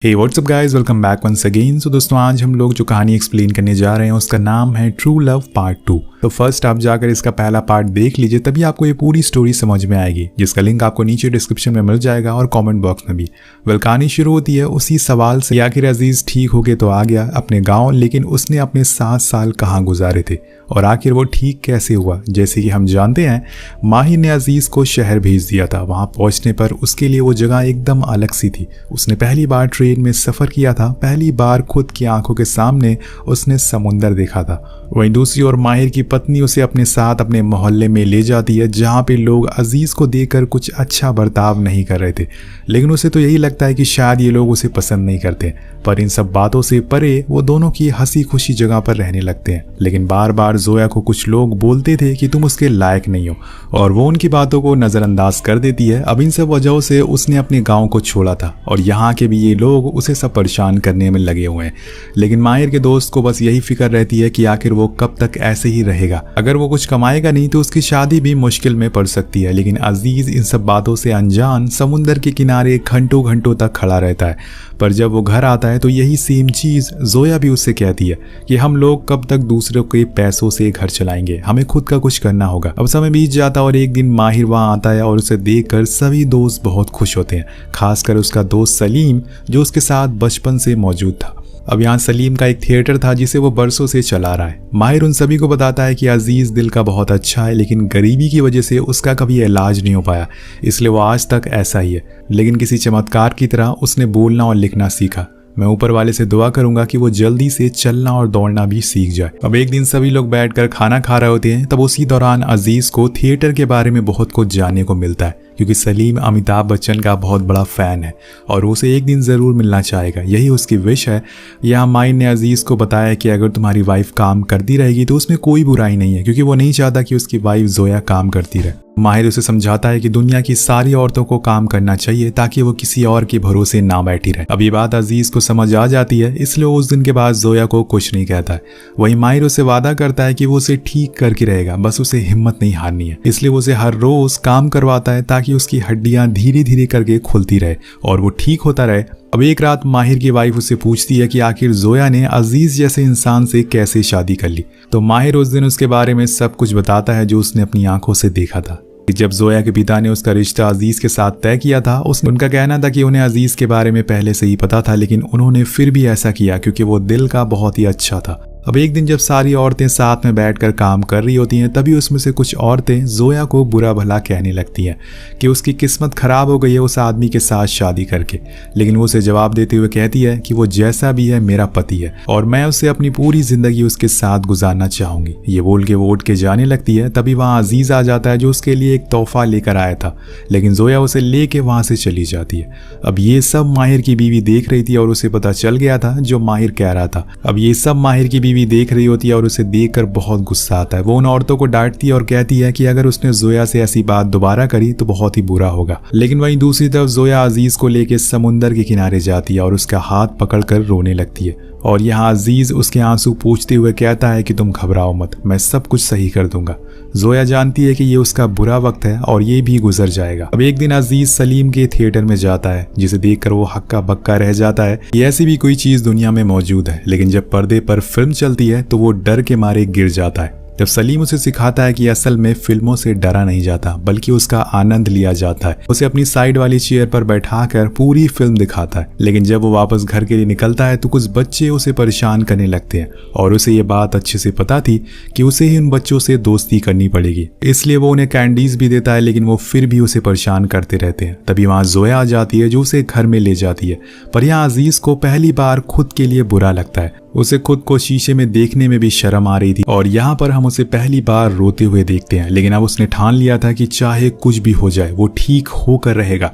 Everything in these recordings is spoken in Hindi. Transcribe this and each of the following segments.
हे what's up guys, welcome back once again. So दोस्तों, आज हम लोग जो कहानी एक्सप्लेन करने जा रहे हैं उसका नाम है ट्रू लव पार्ट 2। तो फर्स्ट आप जाकर इसका पहला पार्ट देख लीजिए, तभी आपको ये पूरी स्टोरी समझ में आएगी, जिसका लिंक आपको नीचे डिस्क्रिप्शन में मिल जाएगा और कमेंट बॉक्स में भी। कहानी शुरू होती है उसी सवाल से, आखिर अजीज ठीक हो के तो आ गया अपने गाँव, लेकिन उसने अपने 7 साल कहाँ गुजारे थे और आखिर वो ठीक कैसे हुआ। जैसे कि हम जानते हैं, माहिर ने अजीज को शहर भेज दिया था। वहां पहुंचने पर उसके लिए वो जगह एकदम अलग सी थी। उसने पहली बार ट्रेन में सफर किया था, पहली बार खुद की आंखों के सामने उसने समुंदर देखा था। वहीं दूसरी ओर माहिर की पत्नी उसे अपने साथ अपने मोहल्ले में ले जाती है, जहां पे लोग अजीज को देखकर कुछ अच्छा बर्ताव नहीं कर रहे थे, लेकिन उसे तो यही लगता है कि शायद ये लोग उसे पसंद नहीं करते। पर इन सब बातों से परे वो दोनों की हंसी खुशी जगह पर रहने लगते हैं। लेकिन बार बार जोया को कुछ लोग बोलते थे कि तुम उसके लायक नहीं हो, और वो उनकी बातों को नजरअंदाज कर देती है। अब इन सब वजहों से उसने अपने गांव को छोड़ा था और यहाँ के भी ये लोग उसे सब परेशान करने में लगे हुए हैं। लेकिन माहिर के दोस्त को बस यही फिक्र रहती है कि आखिर वो कब तक ऐसे ही रहेगा। अगर वो कुछ कमाएगा नहीं तो उसकी शादी भी मुश्किल में पड़ सकती है। लेकिन अजीज इन सब बातों से अनजान समुंदर के किनारे घंटों घंटों तक खड़ा रहता है। पर जब वो घर आता है तो यही सेम चीज जोया भी उससे कहती है कि हम लोग कब तक दूसरों के पैसों से घर चलाएंगे, हमें खुद का कुछ करना होगा। अब समय बीत जाता है और एक दिन माहिर वहां आता है और उसे देखकर सभी दोस्त बहुत खुश होते हैं, खासकर उसका दोस्त सलीम जो उसके साथ बचपन से मौजूद था। अब यहाँ सलीम का एक थिएटर था जिसे वो बरसों से चला रहा है। माहिर उन सभी को बताता है कि अजीज दिल का बहुत अच्छा है, लेकिन गरीबी की वजह से उसका कभी इलाज नहीं हो पाया, इसलिए वो आज तक ऐसा ही है। लेकिन किसी चमत्कार की तरह उसने बोलना और लिखना सीखा। मैं ऊपर वाले से दुआ करूंगा कि वो जल्दी से चलना और दौड़ना भी सीख जाए। अब एक दिन सभी लोग बैठकर खाना खा रहे होते हैं, तब उसी दौरान अजीज को थिएटर के बारे में बहुत कुछ जानने को मिलता है, क्योंकि सलीम अमिताभ बच्चन का बहुत बड़ा फैन है और उसे एक दिन जरूर मिलना चाहेगा, यही उसकी विश है। यहाँ माहिर ने अजीज को बताया कि अगर तुम्हारी वाइफ काम करती रहेगी तो उसमें कोई बुराई नहीं है, क्योंकि वो नहीं चाहता कि उसकी वाइफ जोया काम करती रहे। माहिर उसे समझाता है कि दुनिया की सारी औरतों को काम करना चाहिए ताकि वो किसी और के भरोसे ना बैठी रहे। अब ये बात अजीज को समझ आ जाती है, इसलिए उस दिन के बाद जोया को कुछ नहीं कहता है। वहीं माहिर उसे वादा करता है कि वो उसे ठीक करके रहेगा, बस उसे हिम्मत नहीं हारनी है। इसलिए वो उसे हर रोज काम करवाता है ताकि उसकी हड्डियां धीरे धीरे करके खुलती रहे और वो ठीक होता रहे। अब एक रात माहिर की वाइफ उससे पूछती है कि आखिर जोया ने अजीज जैसे इंसान से कैसे शादी कर ली। तो माहिर उस दिन उसके बारे में सब कुछ बताता है जो उसने अपनी आंखों से देखा था। जब जोया के पिता ने उसका रिश्ता अजीज के साथ तय किया था, उनका कहना था कि उन्हें अजीज के बारे में पहले से ही पता था, लेकिन उन्होंने फिर भी ऐसा किया क्योंकि वो दिल का बहुत ही अच्छा था। अब एक दिन जब सारी औरतें साथ में बैठकर काम कर रही होती हैं, तभी उसमें से कुछ औरतें जोया को बुरा भला कहने लगती हैं कि उसकी किस्मत खराब हो गई है उस आदमी के साथ शादी करके। लेकिन वो उसे जवाब देते हुए कहती है कि वो जैसा भी है मेरा पति है और मैं उसे अपनी पूरी जिंदगी उसके साथ गुजारना चाहूंगी। ये बोल के वो उठ के जाने लगती है। तभी वहाँ अजीज आ जाता है जो उसके लिए एक तोहफा लेकर आया था, लेकिन जोया उसे लेके वहां से चली जाती है। अब ये सब माहिर की बीवी देख रही थी और उसे पता चल गया था जो माहिर कह रहा था। अब ये सब माहिर की बीवी देख रही होती है और उसे देखकर बहुत गुस्सा आता है। वो उन औरतों को डांटती है और कहती है कि अगर उसने जोया से ऐसी बात दोबारा करी तो बहुत ही बुरा होगा। लेकिन वहीं दूसरी तरफ जोया अजीज को लेकर समुंदर के किनारे जाती है और उसका हाथ पकड़कर रोने लगती है। और यहाँ अजीज उसके आंसू पूछते हुए कहता है कि तुम घबराओ मत, मैं सब कुछ सही कर दूंगा। जोया जानती है कि ये उसका बुरा वक्त है और ये भी गुजर जाएगा। अब एक दिन अजीज सलीम के थिएटर में जाता है, जिसे देखकर वो हक्का बक्का रह जाता है। ये ऐसी भी कोई चीज दुनिया में मौजूद है, लेकिन जब पर्दे पर फिल्म चलती है तो वो डर के मारे गिर जाता है। जब सलीम उसे सिखाता है कि असल में फिल्मों से डरा नहीं जाता बल्कि उसका आनंद लिया जाता है, उसे अपनी साइड वाली चेयर पर बैठाकर पूरी फिल्म दिखाता है। लेकिन जब वो वापस घर के लिए निकलता है तो कुछ बच्चे उसे परेशान करने लगते हैं और उसे ये बात अच्छे से पता थी कि उसे ही उन बच्चों से दोस्ती करनी पड़ेगी, इसलिए वो उन्हें कैंडीज भी देता है, लेकिन वो फिर भी उसे परेशान करते रहते हैं। तभी वहाँ जोया आ जाती है जो उसे घर में ले जाती है। पर यहाँ अजीज को पहली बार खुद के लिए बुरा लगता है। उसे खुद को शीशे में देखने में भी शर्म आ रही थी और यहाँ पर हम उसे पहली बार रोते हुए देखते हैं। लेकिन अब उसने ठान लिया था कि चाहे कुछ भी हो जाए वो ठीक होकर रहेगा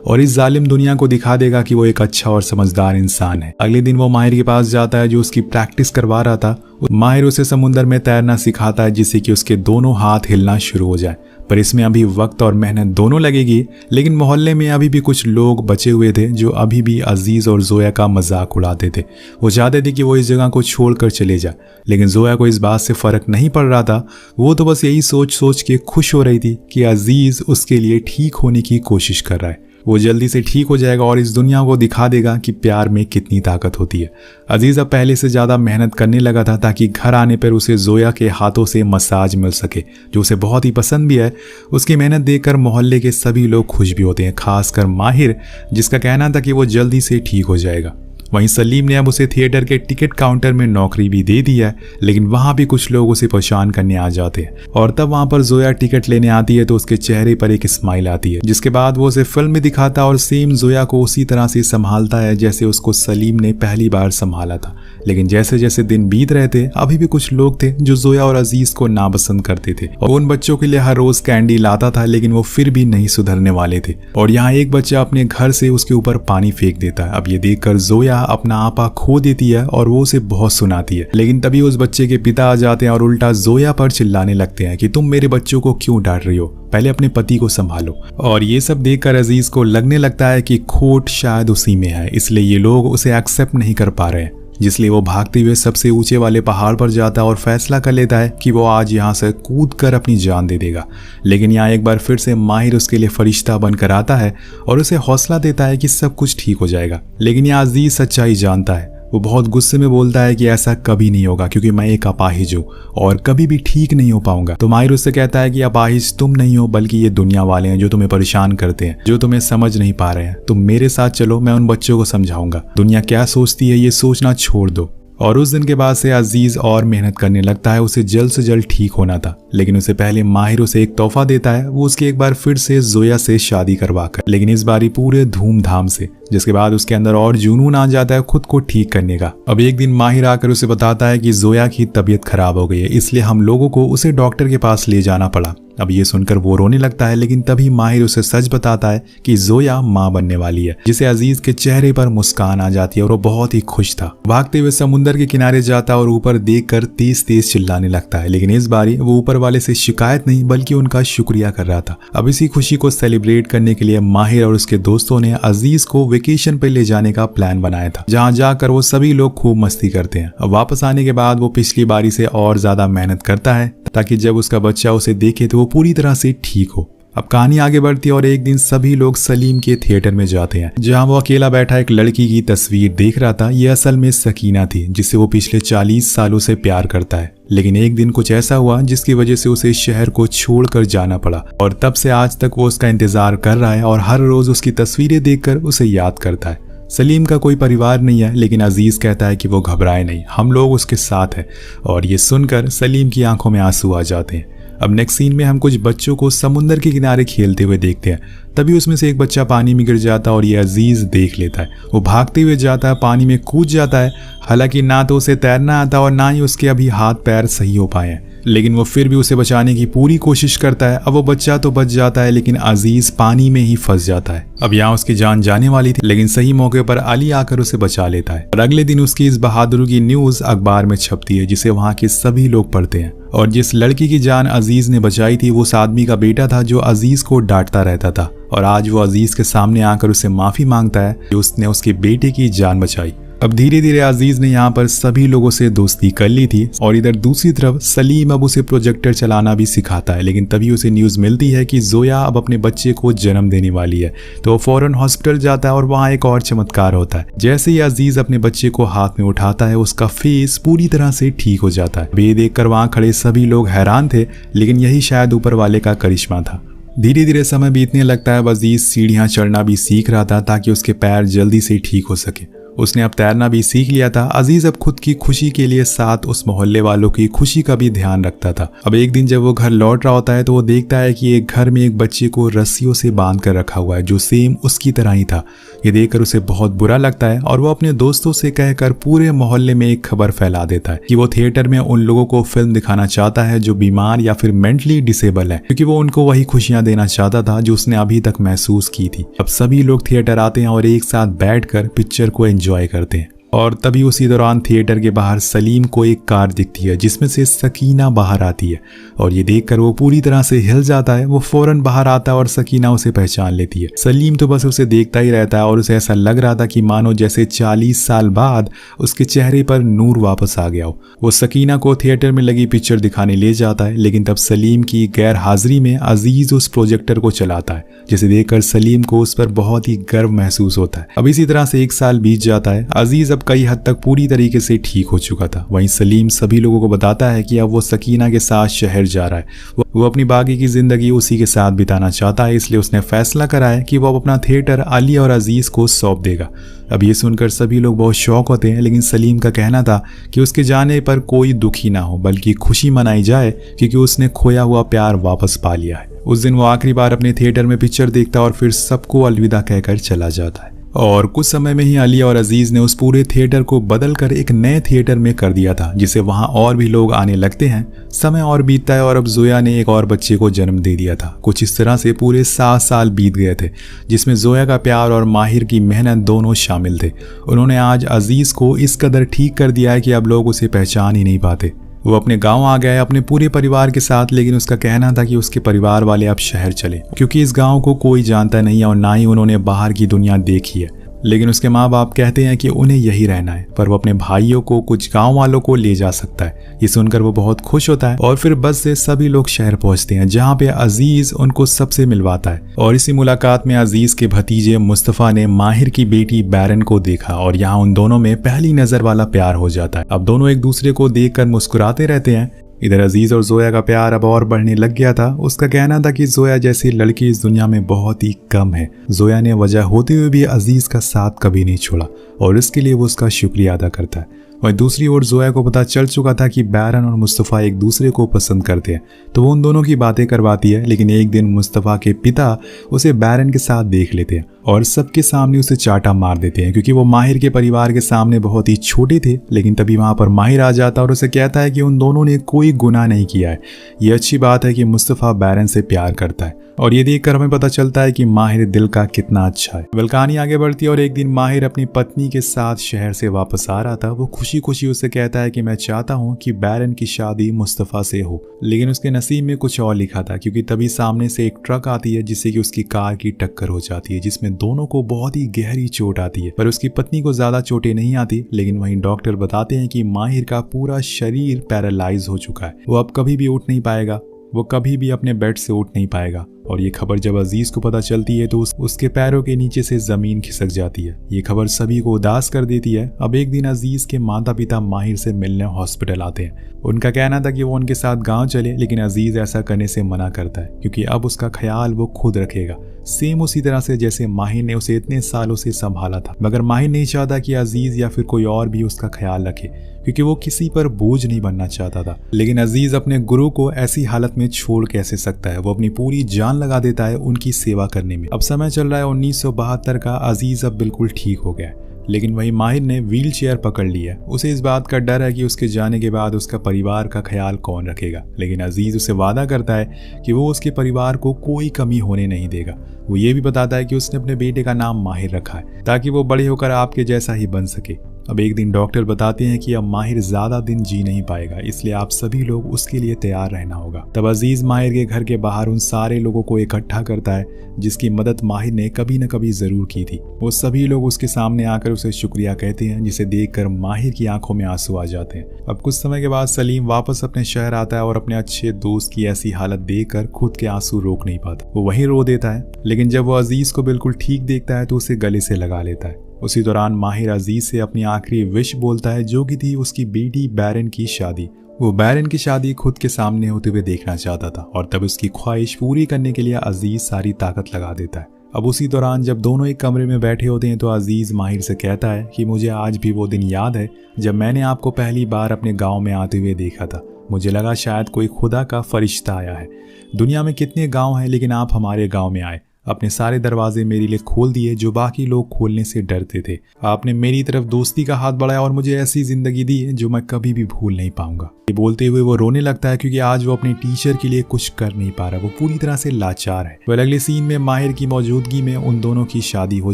और इस जालिम दुनिया को दिखा देगा कि वो एक अच्छा और समझदार इंसान है। अगले दिन वो माहिर के पास जाता है जो उसकी प्रैक्टिस करवा रहा था। माहिर उसे समुद्र में तैरना सिखाता है जिससे कि उसके दोनों हाथ हिलना शुरू हो जाए। पर इसमें अभी वक्त और मेहनत दोनों लगेगी। लेकिन मोहल्ले में अभी भी कुछ लोग बचे हुए थे जो अभी भी अजीज और जोया का मजाक उड़ाते थे। वो चाहते थे कि वो इस जगह को छोड़कर चले जाए, लेकिन जोया को इस बात से फर्क नहीं पड़ रहा था। वो तो बस यही सोच सोच के खुश हो रही थी कि अजीज उसके लिए ठीक होने की कोशिश कर रहा है। वो जल्दी से ठीक हो जाएगा और इस दुनिया को दिखा देगा कि प्यार में कितनी ताकत होती है। अजीज अब पहले से ज़्यादा मेहनत करने लगा था ताकि घर आने पर उसे जोया के हाथों से मसाज मिल सके, जो उसे बहुत ही पसंद भी है। उसकी मेहनत देखकर मोहल्ले के सभी लोग खुश भी होते हैं, खासकर माहिर, जिसका कहना था कि वो जल्दी से ठीक हो जाएगा। वहीं सलीम ने अब उसे थिएटर के टिकट काउंटर में नौकरी भी दे दी है, लेकिन वहां भी कुछ लोग उसे परेशान करने आ जाते हैं और तब वहां पर जोया टिकट लेने आती है तो उसके चेहरे पर एक स्माइल आती है, जिसके बाद वो उसे फिल्म में दिखाता है और सेम जोया को उसी तरह से संभालता है जैसे उसको सलीम ने पहली बार संभाला था। लेकिन जैसे जैसे दिन बीत रहे थे अभी भी कुछ लोग थे जो जोया और अजीज को नापसंद करते थे और उन बच्चों के लिए हर रोज कैंडी लाता था, लेकिन वो फिर भी नहीं सुधरने वाले थे। और यहाँ एक बच्चा अपने घर से उसके ऊपर पानी फेंक देता है। अब ये देखकर जोया अपना आपा खो देती है और वो उसे बहुत सुनाती है, लेकिन तभी उस बच्चे के पिता आ जाते हैं और उल्टा जोया पर चिल्लाने लगते हैं कि तुम मेरे बच्चों को क्यों डांट रही हो, पहले अपने पति को संभालो। और ये सब देखकर अजीज को लगने लगता है कि खोट शायद उसी में है, इसलिए ये लोग उसे एक्सेप्ट नहीं कर पा रहे हैं, जिसलिए वो भागते हुए सबसे ऊंचे वाले पहाड़ पर जाता है और फैसला कर लेता है कि वो आज यहाँ से कूद कर अपनी जान दे देगा। लेकिन यहाँ एक बार फिर से माहिर उसके लिए फरिश्ता बनकर आता है और उसे हौसला देता है कि सब कुछ ठीक हो जाएगा। लेकिन यहाँ अजीज सच्चाई जानता है। वो बहुत गुस्से में बोलता है कि ऐसा कभी नहीं होगा क्योंकि मैं एक अपाहिज हूँ और कभी भी ठीक नहीं हो पाऊंगा। तो माहिर उससे कहता है कि अपाहिज तुम नहीं हो बल्कि ये दुनिया वाले हैं जो तुम्हें परेशान करते हैं, जो तुम्हें समझ नहीं पा रहे हैं। तुम मेरे साथ चलो, मैं उन बच्चों को समझाऊंगा। दुनिया क्या सोचती है ये सोचना छोड़ दो। और उस दिन के बाद से अजीज और मेहनत करने लगता है। उसे जल्द से जल्द ठीक होना था, लेकिन उससे पहले माहिर उसे एक तोहफा देता है। वो उसकी एक बार फिर से जोया से शादी करवाकर, लेकिन इस बारी पूरे धूमधाम से, जिसके बाद उसके अंदर और जुनून आ जाता है खुद को ठीक करने का। अब एक दिन माहिर आकर उसे बताता है कि जोया की तबीयत खराब हो गई है, इसलिए हम लोगों को उसे डॉक्टर के पास ले जाना पड़ा। अब ये सुनकर वो रोने लगता है, लेकिन तभी माहिर उसे सच बताता है कि जोया माँ बनने वाली है, जिसे अजीज के चेहरे पर मुस्कान आ जाती है और वो बहुत ही खुश था। भागते हुए समुद्र के किनारे जाता और ऊपर देखकर तेज तेज चिल्लाने लगता है, लेकिन इस बारी वो ऊपर वाले से शिकायत नहीं बल्कि उनका शुक्रिया कर रहा था। अब इसी खुशी को सेलिब्रेट करने के लिए माहिर और उसके दोस्तों ने अजीज को वेकेशन पे ले जाने का प्लान बनाया था, जहाँ जाकर वो सभी लोग खूब मस्ती करते हैं। अब वापस आने के बाद वो पिछली बारी से और ज्यादा मेहनत करता है ताकि जब उसका बच्चा उसे देखे तो वो पूरी तरह से ठीक हो। अब कहानी आगे बढ़ती है और एक दिन सभी लोग सलीम के थिएटर में जाते हैं, जहां वो अकेला बैठा एक लड़की की तस्वीर देख रहा था। ये असल में सकीना थी, जिससे वो पिछले 40 सालों से प्यार करता है। लेकिन एक दिन कुछ ऐसा हुआ जिसकी वजह से उसे शहर को छोड़कर जाना पड़ा और तब से आज तक वो उसका इंतजार कर रहा है और हर रोज उसकी तस्वीरें देखकर उसे याद करता है। सलीम का कोई परिवार नहीं है, लेकिन अजीज कहता है कि वो घबराए नहीं, हम लोग उसके साथ हैं। और ये सुनकर सलीम की आंखों में आंसू आ जाते हैं। अब नेक्स्ट सीन में हम कुछ बच्चों को समुद्र के किनारे खेलते हुए देखते हैं। तभी उसमें से एक बच्चा पानी में गिर जाता है और ये अजीज देख लेता है। वो भागते हुए जाता है, पानी में कूद जाता है। हालांकि ना तो उसे तैरना आता और ना ही उसके अभी हाथ पैर सही हो पाए हैं, लेकिन वो फिर भी उसे बचाने की पूरी कोशिश करता है। अब वो बच्चा तो बच जाता है, लेकिन अजीज पानी में ही फंस जाता है। अब यहाँ उसकी जान जाने वाली थी, लेकिन सही मौके पर अली आकर उसे बचा लेता है और अगले दिन उसकी इस बहादुरी की न्यूज अखबार में छपती है, जिसे वहाँ के सभी लोग पढ़ते हैं। और जिस लड़की की जान अजीज ने बचाई थी वो उस आदमी का बेटा था जो अजीज को डांटता रहता था, और आज वो अजीज के सामने आकर उससे माफी मांगता है कि उसने उसके बेटे की जान बचाई। अब धीरे धीरे अजीज ने यहाँ पर सभी लोगों से दोस्ती कर ली थी और इधर दूसरी तरफ सलीम अब उसे प्रोजेक्टर चलाना भी सिखाता है। लेकिन तभी उसे न्यूज मिलती है कि जोया अब अपने बच्चे को जन्म देने वाली है, तो वो फौरन हॉस्पिटल जाता है और वहाँ एक और चमत्कार होता है। जैसे ही अजीज अपने बच्चे को हाथ में उठाता है उसका फेस पूरी तरह से ठीक हो जाता है। ये देखकर वहाँ खड़े सभी लोग हैरान थे, लेकिन यही शायद ऊपर वाले का करिश्मा था। धीरे धीरे समय बीतने लगता है। अजीज सीढ़ियाँ चढ़ना भी सीख रहा था ताकि उसके पैर जल्दी से ठीक हो सके। उसने अब तैरना भी सीख लिया था। अजीज अब खुद की खुशी के लिए साथ उस मोहल्ले वालों की खुशी का भी ध्यान रखता था। अब एक दिन जब वो घर लौट रहा होता है तो वो देखता है कि एक घर में एक बच्चे को रस्सियों से बांध कर रखा हुआ है जो सेम उसकी तरह ही था। ये देखकर उसे बहुत बुरा लगता है और वो अपने दोस्तों से कहकर पूरे मोहल्ले में एक खबर फैला देता है कि वो थिएटर में उन लोगों को फिल्म दिखाना चाहता है जो बीमार या फिर मेंटली डिसेबल है, क्योंकि वो उनको वही खुशियां देना चाहता था जो उसने अभी तक महसूस की थी। अब सभी लोग थिएटर आते हैं और एक साथ बैठकर पिक्चर को एंजॉय करते हैं। और तभी उसी दौरान थिएटर के बाहर सलीम को एक कार दिखती है जिसमें से सकीना बाहर आती है और ये देखकर वो पूरी तरह से हिल जाता है। वो फौरन बाहर आता है और सकीना उसे पहचान लेती है। सलीम तो बस उसे देखता ही रहता है और उसे ऐसा लग रहा था कि मानो जैसे 40 साल बाद उसके चेहरे पर नूर वापस आ गया हो। वो सकीना को थिएटर में लगी पिक्चर दिखाने ले जाता है, लेकिन तब सलीम की गैर हाजिरी में अजीज उस प्रोजेक्टर को चलाता है, जिसे देखकर सलीम को उस पर बहुत ही गर्व महसूस होता है। अब इसी तरह से 1 साल बीत जाता है। अजीज अब कई हद तक पूरी तरीके से ठीक हो चुका था। वहीं सलीम सभी लोगों को बताता है कि अब वो सकीना के साथ शहर जा रहा है। वो अपनी बाकी की जिंदगी उसी के साथ बिताना चाहता है, इसलिए उसने फैसला करा है कि वो अब अपना थिएटर अली और अजीज को सौंप देगा। अब ये सुनकर सभी लोग बहुत शौक होते हैं, लेकिन सलीम का कहना था कि उसके जाने पर कोई दुखी ना हो, बल्कि खुशी मनाई जाए क्योंकि उसने खोया हुआ प्यार वापस पा लिया है। उस दिन वो आखिरी बार अपने थिएटर में पिक्चर देखता है और फिर सबको अलविदा कहकर चला जाता है। और कुछ समय में ही अली और अजीज ने उस पूरे थिएटर को बदलकर एक नए थिएटर में कर दिया था, जिसे वहां और भी लोग आने लगते हैं। समय और बीतता है और अब जोया ने एक और बच्चे को जन्म दे दिया था। कुछ इस तरह से पूरे 7 साल बीत गए थे, जिसमें जोया का प्यार और माहिर की मेहनत दोनों शामिल थे। उन्होंने आज अजीज को इस कदर ठीक कर दिया है कि अब लोग उसे पहचान ही नहीं पाते। वो अपने गांव आ गया है अपने पूरे परिवार के साथ, लेकिन उसका कहना था कि उसके परिवार वाले अब शहर चले क्योंकि इस गांव को कोई जानता नहीं है और ना ही उन्होंने बाहर की दुनिया देखी है। लेकिन उसके माँ बाप कहते हैं कि उन्हें यही रहना है, पर वो अपने भाइयों को कुछ गांव वालों को ले जा सकता है। ये सुनकर वो बहुत खुश होता है और फिर बस से सभी लोग शहर पहुंचते हैं, जहां पे अजीज उनको सबसे मिलवाता है। और इसी मुलाकात में अजीज के भतीजे मुस्तफा ने माहिर की बेटी बैरन को देखा और यहाँ उन दोनों में पहली नजर वाला प्यार हो जाता है। अब दोनों एक दूसरे को देखकर मुस्कुराते रहते हैं। इधर अजीज और जोया का प्यार अब और बढ़ने लग गया था। उसका कहना था कि जोया जैसी लड़की इस दुनिया में बहुत ही कम है। जोया ने वजह होते हुए भी अजीज का साथ कभी नहीं छोड़ा और इसके लिए वो उसका शुक्रिया अदा करता है। वहीं दूसरी ओर जोया को पता चल चुका था कि बैरन और मुस्तफ़ा एक दूसरे को पसंद करते हैं, तो वो उन दोनों की बातें करवाती है। लेकिन एक दिन मुस्तफ़ा के पिता उसे बैरन के साथ देख लेते हैं और सबके सामने उसे चाटा मार देते हैं, क्योंकि वो माहिर के परिवार के सामने बहुत ही छोटे थे। लेकिन तभी वहां पर माहिर आ जाता है और उसे कहता है कि उन दोनों ने कोई गुनाह नहीं किया है। ये अच्छी बात है कि मुस्तफ़ा बैरन से प्यार करता है और ये देखकर हमें पता चलता है कि माहिर दिल का कितना अच्छा है। वेल, कहानी आगे बढ़ती है और एक दिन माहिर अपनी पत्नी के साथ शहर से वापस आ रहा था। वो खुशी खुशी उसे कहता है कि मैं चाहता हूँ कि बैरन की शादी मुस्तफ़ा से हो, लेकिन उसके नसीब में कुछ और लिखा था, क्योंकि तभी सामने से एक ट्रक आती है जिससे कि उसकी कार की टक्कर हो जाती है, जिसमें दोनों को बहुत ही गहरी चोट आती है। पर उसकी पत्नी को ज्यादा चोटें नहीं आती। लेकिन वहीं डॉक्टर बताते हैं कि माहिर का पूरा शरीर पैरालाइज हो चुका है। वो अब कभी भी उठ नहीं पाएगा, वो कभी भी अपने बेड से उठ नहीं पाएगा। और ये खबर जब अजीज को पता चलती है तो उसके पैरों के नीचे से जमीन खिसक जाती है। ये खबर सभी को उदास कर देती है। अब एक दिन अजीज के माता पिता माहिर से मिलने हॉस्पिटल आते हैं। उनका कहना था कि वो उनके साथ गांव चले, लेकिन अजीज ऐसा करने से मना करता है, क्योंकि अब उसका ख्याल वो खुद रखेगा, सेम उसी तरह से जैसे माहिर ने उसे इतने सालों से संभाला था। मगर माहिर नहीं चाहता कि अजीज या फिर कोई और भी उसका ख्याल रखे, क्योंकि वो किसी पर बोझ नहीं बनना चाहता था। लेकिन अजीज अपने गुरु को ऐसी हालत में छोड़ कैसे सकता है। वो अपनी पूरी जान लगा देता है उनकी सेवा करने में। अब समय चल रहा है 1972 का। अजीज अब बिल्कुल ठीक हो गया है, लेकिन वही माहिर ने व्हील चेयर पकड़ ली है। उसे इस बात का डर है कि उसके जाने के बाद उसका परिवार का ख्याल कौन रखेगा। लेकिन अजीज उसे वादा करता है कि वो उसके परिवार को कोई कमी होने नहीं देगा। वो ये भी बताता है कि उसने अपने बेटे का नाम माहिर रखा है ताकि वो बड़े होकर आपके जैसा ही बन सके। अब एक दिन डॉक्टर बताते हैं कि अब माहिर ज्यादा दिन जी नहीं पाएगा, इसलिए आप सभी लोग उसके लिए तैयार रहना होगा। तब अजीज माहिर के घर के बाहर उन सारे लोगों को इकट्ठा करता है जिसकी मदद माहिर ने कभी न कभी जरूर की थी। वो सभी लोग उसके सामने आकर उसे शुक्रिया कहते हैं, जिसे देखकर माहिर की आंखों में आंसू आ जाते हैं। अब कुछ समय के बाद सलीम वापस अपने शहर आता है और अपने अच्छे दोस्त की ऐसी हालत देखकर खुद के आंसू रोक नहीं पाता। वो वहीं रो देता है, लेकिन जब वो अजीज को बिल्कुल ठीक देखता है तो उसे गले से लगा लेता है। उसी दौरान माहिर अजीज से अपनी आखिरी विश बोलता है, जो कि थी उसकी बेटी बैरन की शादी। वो बैरन की शादी खुद के सामने होते हुए देखना चाहता था और तब उसकी ख्वाहिश पूरी करने के लिए अजीज सारी ताकत लगा देता है। अब उसी दौरान जब दोनों एक कमरे में बैठे होते हैं तो अजीज माहिर से कहता है कि मुझे आज भी वो दिन याद है जब मैंने आपको पहली बार अपने गाँव में आते हुए देखा था। मुझे लगा शायद कोई खुदा का फरिश्ता आया है। दुनिया में कितने गाँव हैं, लेकिन आप हमारे गाँव में आए। अपने सारे दरवाजे मेरे लिए खोल दिए जो बाकी लोग खोलने से डरते थे। आपने मेरी तरफ दोस्ती का हाथ बढ़ाया और मुझे ऐसी जिंदगी दी है जो मैं कभी भी भूल नहीं पाऊंगा। ये बोलते हुए वो रोने लगता है क्योंकि आज वो अपने टीचर के लिए कुछ कर नहीं पा रहा, वो पूरी तरह से लाचार है। वह अगले सीन में माहिर की मौजूदगी में उन दोनों की शादी हो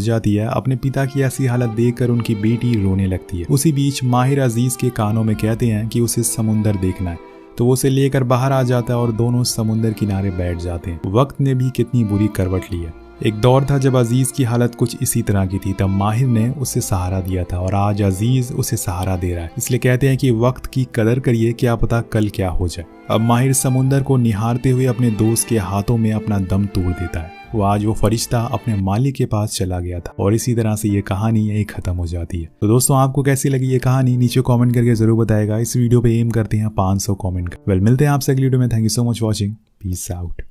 जाती है। अपने पिता की ऐसी हालत देखकर उनकी बेटी रोने लगती है। उसी बीच माहिर अजीज के कानों में कहते हैं कि उसे समुंदर देखना है, तो वो उसे लेकर बाहर आ जाता है और दोनों समुंदर किनारे बैठ जाते हैं। वक्त ने भी कितनी बुरी करवट ली है। एक दौर था जब अजीज की हालत कुछ इसी तरह की थी, तब माहिर ने उसे सहारा दिया था और आज अजीज उसे सहारा दे रहा है। इसलिए कहते हैं कि वक्त की कदर करिए, क्या पता कल क्या हो जाए। अब माहिर समुंदर को निहारते हुए अपने दोस्त के हाथों में अपना दम तोड़ देता है। वो आज वो फरिश्ता अपने मालिक के पास चला गया था और इसी तरह से ये कहानी यही खत्म हो जाती है। तो दोस्तों आपको कैसी लगी ये कहानी नीचे कमेंट करके जरूर बताएगा। इस वीडियो पे एम करते हैं 500 कमेंट। वेल मिलते हैं आपसे अगली वीडियो में। Thank you so much watching. Peace out.